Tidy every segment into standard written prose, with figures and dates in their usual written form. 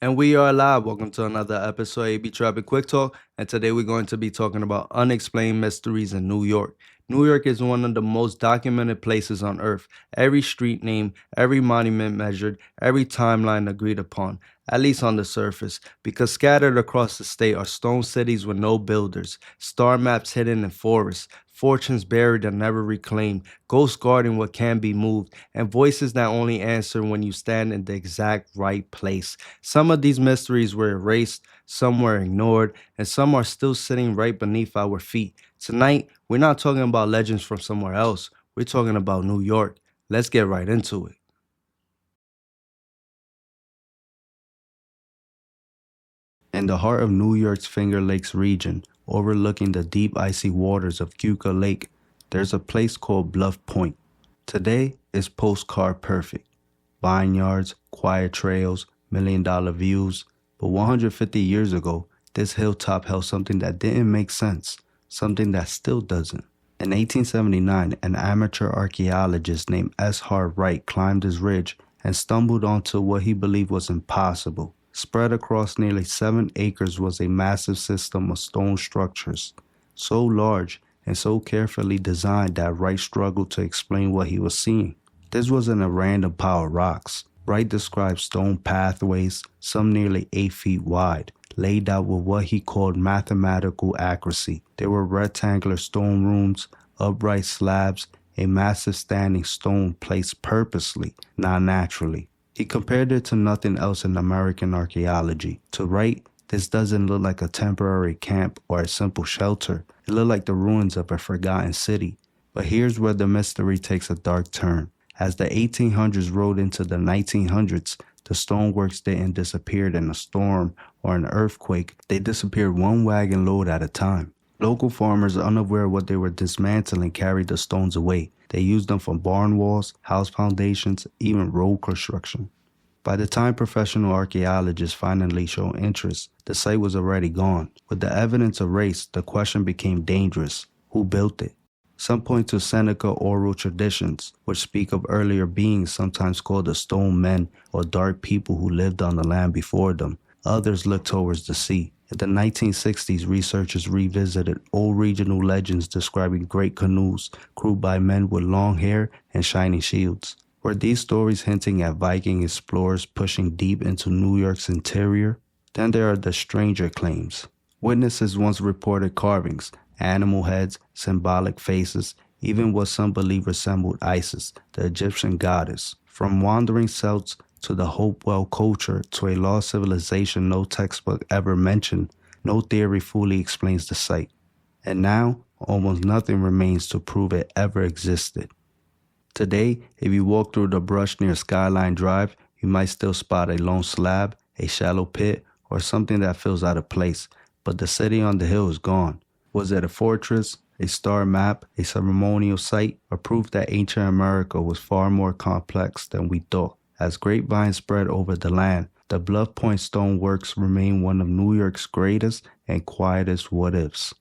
And we are live. Welcome to another episode of AB Traffic Quick Talk. And today we're going to be talking about unexplained mysteries in New York. New York is one of the most documented places on earth. Every street name, every monument measured, every timeline agreed upon, at least on the surface, because scattered across the state are stone cities with no builders, star maps hidden in forests, fortunes buried and never reclaimed, ghosts guarding what can be moved, and voices that only answer when you stand in the exact right place. Some of these mysteries were erased, some were ignored, and some are still sitting right beneath our feet. Tonight, we're not talking about legends from somewhere else. We're talking about New York. Let's get right into it. In the heart of New York's Finger Lakes region, overlooking the deep icy waters of Keukalake, there's a place called Bluff Point. Today is postcard perfect. Vineyards, quiet trails, million-dollar views. But 150 years ago, this hilltop held something that didn't make sense, something that still doesn't. In 1879, an amateur archaeologist named S. Hart Wright climbed this ridge and stumbled onto what he believed was impossible. Spread across nearly 7 acres was a massive system of stone structures, so large and so carefully designed that Wright struggled to explain what he was seeing. This wasn't a random pile of rocks. Wright described stone pathways, some nearly 8 feet wide, laid out with what he called mathematical accuracy. There were rectangular stone rooms, upright slabs, a massive standing stone placed purposely, not naturally. He compared it to nothing else in American archaeology. To Wright, this doesn't look like a temporary camp or a simple shelter. It looked like the ruins of a forgotten city. But here's where the mystery takes a dark turn. As the 1800s rolled into the 1900s, the stoneworks didn't disappear in a storm or an earthquake. They disappeared one wagon load at a time. Local farmers, unaware of what they were dismantling, carried the stones away. They used them for barn walls, house foundations, even road construction. By the time professional archaeologists finally showed interest, the site was already gone. With the evidence erased, the question became dangerous. Who built it? Some point to Seneca oral traditions, which speak of earlier beings sometimes called the stone men or dark people who lived on the land before them. Others look towards the sea. In the 1960s, researchers revisited old regional legends describing great canoes crewed by men with long hair and shining shields. Were these stories hinting at Viking explorers pushing deep into New York's interior? Then there are the stranger claims. Witnesses once reported carvings, animal heads, symbolic faces, even what some believe resembled Isis, the Egyptian goddess. From wandering Celts to the Hopewell culture to a lost civilization no textbook ever mentioned, no theory fully explains the site. And now, almost nothing remains to prove it ever existed. Today, if you walk through the brush near Skyline Drive, you might still spot a lone slab, a shallow pit, or something that feels out of place, but the city on the hill is gone. Was it a fortress, a star map, a ceremonial site, or proof that ancient America was far more complex than we thought? As grapevines spread over the land, the Bluff Point stoneworks remain one of New York's greatest and quietest what-ifs.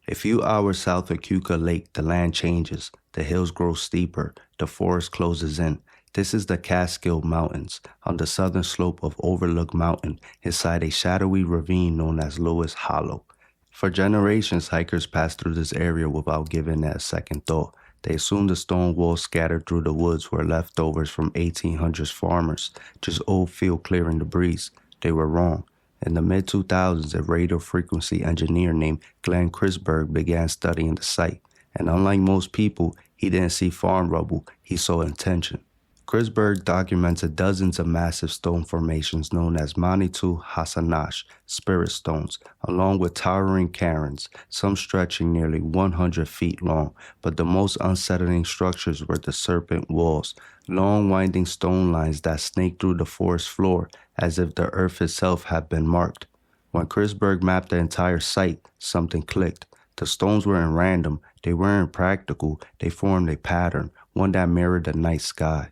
A few hours south of Keukalake, the land changes. The hills grow steeper. The forest closes in. This is the Catskills Mountains, on the southern slope of Overlook Mountain, inside a shadowy ravine known as Lewis Hollow. For generations, hikers passed through this area without giving it a second thought. They assumed the stone walls scattered through the woods were leftovers from 1800s farmers, just old field clearing debris. They were wrong. In the mid-2000s, a radio frequency engineer named Glenn Chrisberg began studying the site. And unlike most people, he didn't see farm rubble, he saw intention. Chrisberg documented dozens of massive stone formations known as Manitou Hasanash, spirit stones, along with towering cairns, some stretching nearly 100 feet long, but the most unsettling structures were the serpent walls, long winding stone lines that snaked through the forest floor as if the earth itself had been marked. When Chrisberg mapped the entire site, something clicked. The stones weren't random, they weren't practical, they formed a pattern, one that mirrored the night sky.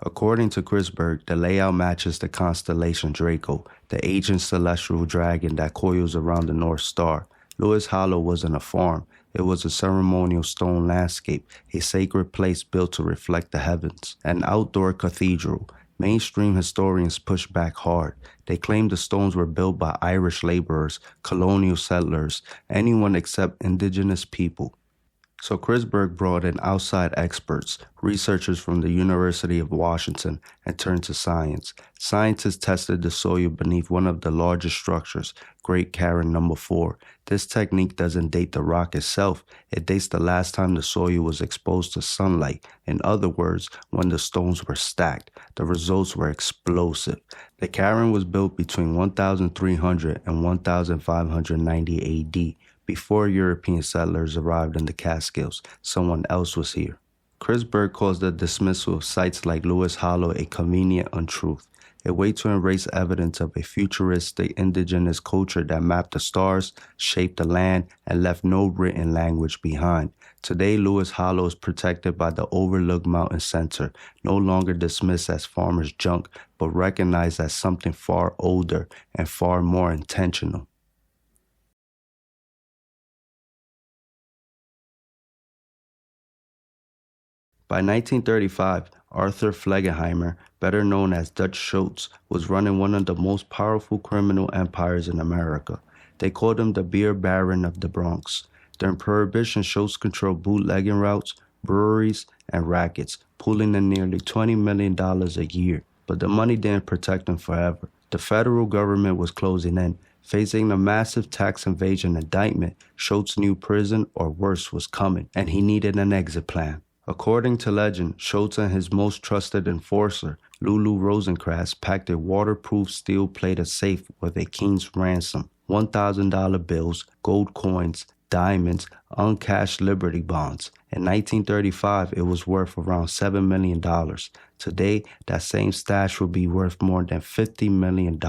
According to Chrisberg, the layout matches the constellation Draco, the ancient celestial dragon that coils around the North Star. Lewis Hollow wasn't a farm, It was a ceremonial stone landscape, a sacred place built to reflect the heavens, an outdoor cathedral. Mainstream historians pushed back hard. They claimed the stones were built by Irish laborers, colonial settlers, anyone except indigenous people. So Crisberg brought in outside experts, researchers from the University of Washington, and turned to science. Scientists tested the soil beneath one of the largest structures, Great Cairn Number 4. This technique doesn't date the rock itself, it dates the last time the soil was exposed to sunlight. In other words, when the stones were stacked. The results were explosive. The cairn was built between 1300 and 1590 AD. Before European settlers arrived in the Catskills, someone else was here. Crisberg calls the dismissal of sites like Lewis Hollow a convenient untruth, a way to erase evidence of a futuristic indigenous culture that mapped the stars, shaped the land, and left no written language behind. Today, Lewis Hollow is protected by the Overlook Mountain Center, no longer dismissed as farmers' junk, but recognized as something far older and far more intentional. By 1935, Arthur Flegenheimer, better known as Dutchshultz, was running one of the most powerful criminal empires in America. They called him the beer baron of the Bronx. During Prohibition, Schultz controlled bootlegging routes, breweries, and rackets, pulling in nearly $20 million a year. But the money didn't protect him forever. The federal government was closing in. Facing a massive tax evasion indictment, Schultz knew prison or worse was coming, and he needed an exit plan. According to legend, Schultz and his most trusted enforcer, Lulu Rosencrantz, packed a waterproof steel-plated safe with a king's ransom, $1,000 bills, gold coins, diamonds, uncashed Liberty bonds. In 1935, it was worth around $7 million. Today, that same stash would be worth more than $50 million.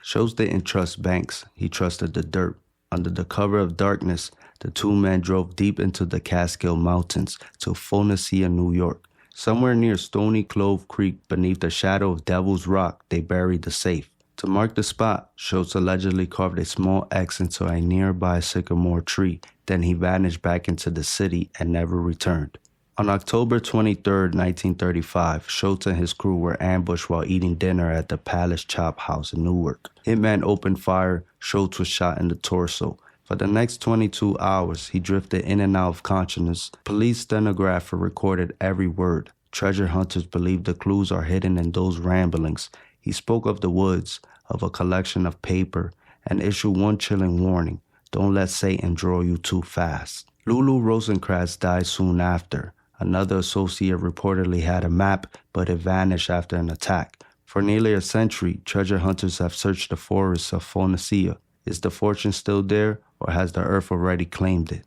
Schultz didn't trust banks, he trusted the dirt. Under the cover of darkness, the two men drove deep into the Catskill Mountains to Phoenicia, New York. Somewhere near Stony Clove Creek, beneath the shadow of Devil's Rock, they buried the safe. To mark the spot, Schultz allegedly carved a small X into a nearby sycamore tree. Then he vanished back into the city and never returned. On October 23, 1935, Schultz and his crew were ambushed while eating dinner at the Palace Chop House in Newark. Hitman opened fire. Schultz was shot in the torso. For the next 22 hours, he drifted in and out of consciousness. Police stenographer recorded every word. Treasure hunters believe the clues are hidden in those ramblings. He spoke of the woods, of a collection of paper, and issued one chilling warning: don't let Satan draw you too fast. Lulu Rosencrantz died soon after. Another associate reportedly had a map, but it vanished after an attack. For nearly a century, treasure hunters have searched the forests of Phoenicia. Is the fortune still there, or has the earth already claimed it?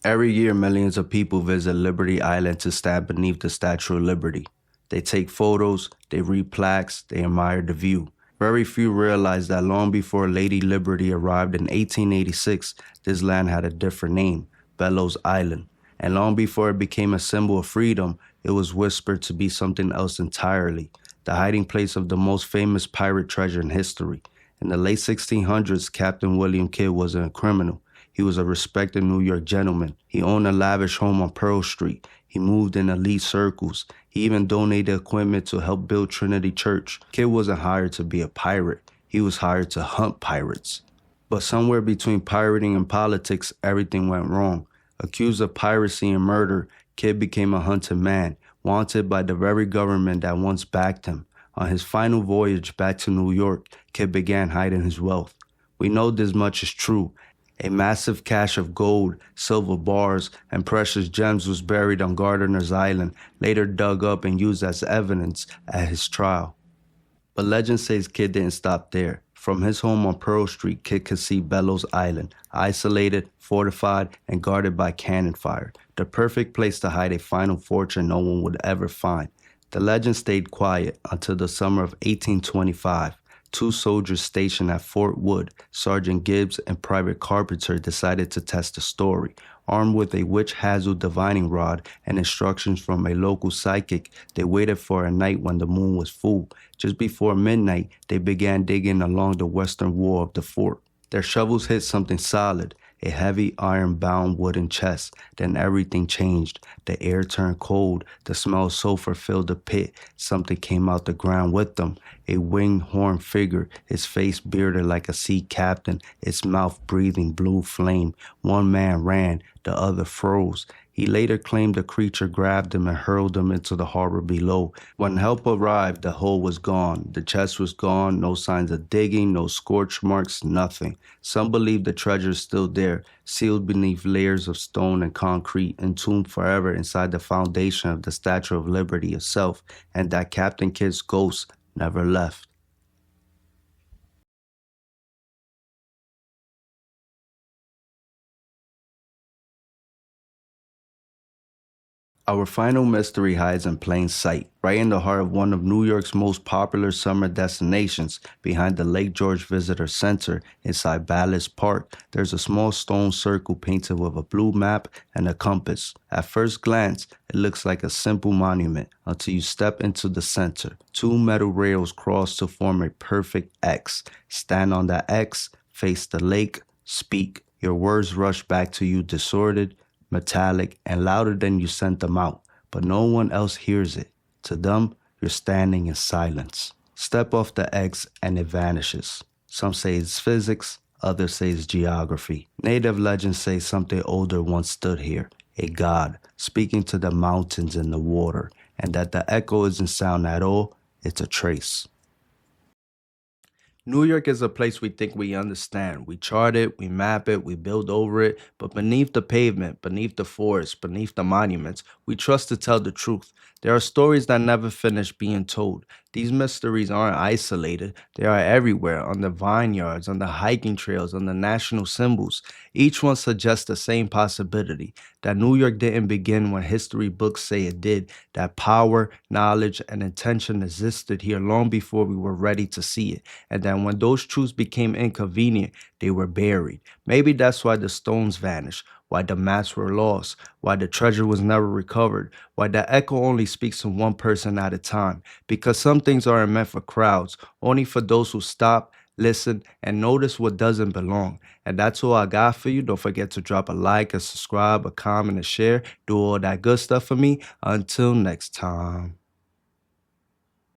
Every year, millions of people visit Liberty Island to stand beneath the Statue of Liberty. They take photos, they read plaques, they admire the view. Very few realize that long before Lady Liberty arrived in 1886, this land had a different name, Bellows Island. And long before it became a symbol of freedom, it was whispered to be something else entirely, the hiding place of the most famous pirate treasure in history. In the late 1600s, Captain William Kidd wasn't a criminal. He was a respected New York gentleman. He owned a lavish home on Pearl Street. He moved in elite circles. He even donated equipment to help build Trinity Church. Kidd wasn't hired to be a pirate. He was hired to hunt pirates. But somewhere between pirating and politics, everything went wrong. Accused of piracy and murder, Kidd became a hunted man, wanted by the very government that once backed him. On his final voyage back to New York, Kidd began hiding his wealth. We know this much is true. A massive cache of gold, silver bars, and precious gems was buried on Gardiner's Island, later dug up and used as evidence at his trial. But legend says Kidd didn't stop there. From his home on Pearl Street, Kidd could see Bellows Island, isolated, fortified, and guarded by cannon fire. The perfect place to hide a final fortune no one would ever find. The legend stayed quiet until the summer of 1825. two soldiers stationed at Fort Wood, Sergeant Gibbs and Private Carpenter, decided to test the story. Armed with a witch hazel divining rod and instructions from a local psychic, they waited for a night when the moon was full. Just before midnight, they began digging along the western wall of the fort. Their shovels hit something solid, a heavy iron-bound wooden chest. Then everything changed. The air turned cold. The smell of sulfur filled the pit. Something came out the ground with them. A winged horned figure, its face bearded like a sea captain, its mouth breathing blue flame. One man ran, the other froze. He later claimed the creature grabbed him and hurled him into the harbor below. When help arrived, the hole was gone. The chest was gone, no signs of digging, no scorch marks, nothing. Some believe the treasure is still there, sealed beneath layers of stone and concrete, entombed forever inside the foundation of the Statue of Liberty itself, and that Captain Kidd's ghost never left. Our final mystery hides in plain sight, right in the heart of one of New York's most popular summer destinations. Behind the Lake George Visitor Center inside Ballast Park, there's a small stone circle painted with a blue map and a compass. At first glance, it looks like a simple monument until you step into the center. Two metal rails cross to form a perfect X. Stand on that X, face the lake, speak. Your words rush back to you disordered, metallic, and louder than you sent them out, but no one else hears it. To them, you're standing in silence. Step off the X and it vanishes. Some say it's physics, others say it's geography. Native legends say something older once stood here, a god, speaking to the mountains and the water, and that the echo isn't sound at all, it's a trace. New York is a place we think we understand. We chart it, we map it, we build over it, but beneath the pavement, beneath the forest, beneath the monuments, we trust to tell the truth. There are stories that never finish being told. These mysteries aren't isolated. They are everywhere, on the vineyards, on the hiking trails, on the national symbols. Each one suggests the same possibility, that New York didn't begin when history books say it did, that power, knowledge, and intention existed here long before we were ready to see it, and that when those truths became inconvenient, they were buried. Maybe that's why the stones vanished, why the maps were lost, why the treasure was never recovered, why the echo only speaks to one person at a time. Because some things aren't meant for crowds, only for those who stop, listen, and notice what doesn't belong. And that's all I got for you. Don't forget to drop a like, a subscribe, a comment, and share. Do all that good stuff for me. Until next time.